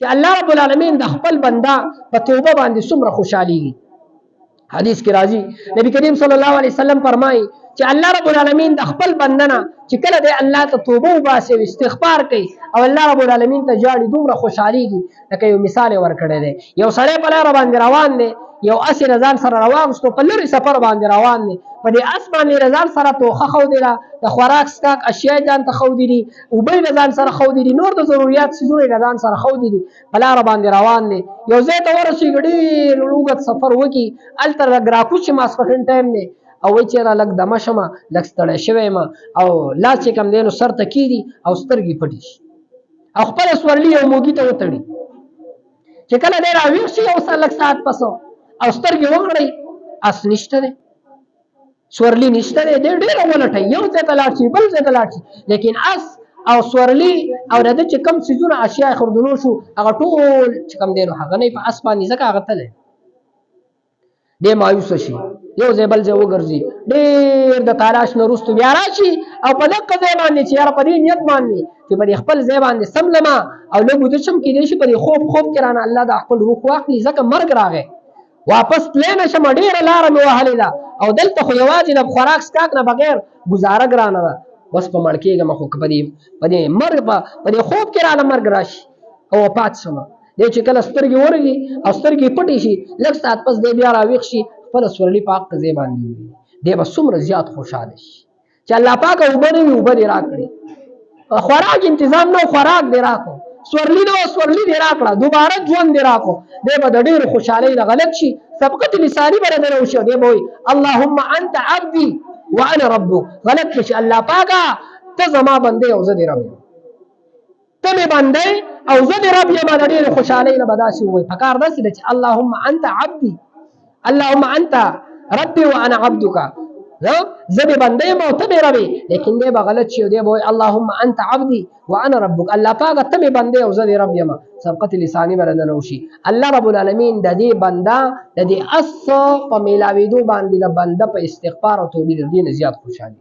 چې الله رب العالمین د خپل بندا په توبه باندې څومره خوشحاليږي. حدیث کې راځي نبی کریم صلی الله علیه وسلم فرمایي چې الله رب العالمین د خپل بندنه چې کله د الله ته توبه وباسي او استغفار کوي او الله رب العالمین ته جاړي دومره خوشحاليږي. لکه یو مثال ورکړی دی، یو سړی په لاره باندې روان دی، یو اس رضان سره روانستو په لري سفر باندې روان دی، په دې اس باندې رضان سره توخه خودي را د خوراک سکاک اشیاء ځان ته خودي دي او به رضان سره خودي دي، نور د ضرورت سيزونه رضان سره خودي دي، په لاره باندې روان دی. یو ځای ته ورسېږي ډېر لوګت سفر وکي الته راکو چې ماسپښین ټایم دی او وای چې را لګ دمه شمه لګ ستړی شوی ما او لاس چې کم دی نو سر ته کیږي او سترګې پټې شي او خپل سورلي یو موږي ته وتړي چې کله دی راویښ شي یو لږ ساعت پس او سترګې وغړی اس نشته دی، سورلي نشته دی، دی ډېر ولټوي، یو ځای ته لاړ شي بل ځای ته لاړ شي، لیکن اس او سورلي او د چې کم څیزونه اشیاء خردلو شو هغه ټول چې کم دی نو هغه نه په اس باندې ځکه هغه تللی دی مایوسه شي، یو ځای بل ځای وګرځي، ډېر د تلاش نه وروسته بیا راشي او په دغه ځای باندې چې یاره په دې نیت باندې چې په دې خپل ځای باندې سملمه او لږ وده شم کېدای شي په دې خوب کې رانه الله د خپل روح واخلي ځکه مرګ راغی واپس تللی نه شم، ډېره لاره مې وهلې ده او دلته خو یوازې د خوراک څښاک نه بغیر ګزاره ګرانه ده، بس په مړ کېږم خو په دې مرګ په دې خوب کې رانه مرګ راشي او وفات شمه. دی چې کله سترګې ورغي او سترګې پټې شي لږ ساعت پس دی بیا راویښ شي خپله سورلي په حق ځای باندې وویني، دی به څومره زیات خوشحاله شي چې الله پاکه اوبه نه وي اوبه دې راکړې، خوراک انتظام نه خوراک دې راکړو، سورلي نه سورلي دې راکړه، دوباره ژوند دې راکړو، دی به د ډېرې خوشحالۍ نه غلط شي، سبقت لساني به نه وشي، دی به وایي اللهم انت عبدي وانا ربک، غلط بشي الله پاکه ته زما بندې او زه دې رب یم، ته مې بندې او زه دې رب یم، د ډېرې خوشحالۍ نه به داسې ووایي. پکار داسې ده چې اللهم انت عبدي اللهم انت ربي وانا عبدك، زه دې بنده یم او ته مې رب یې، لیکن دی به غلط شي او دی به وایي اللهم انت عبدي وانا ربک، الله پاکه ته مې بنده او زه دې رب یم، سبقت لساني به نه وشي. الله رب العالمین د دې بنده د دې اس په میلاوېدو باندې د بنده په استغفار او توبې د دې نه زیات خوشحالي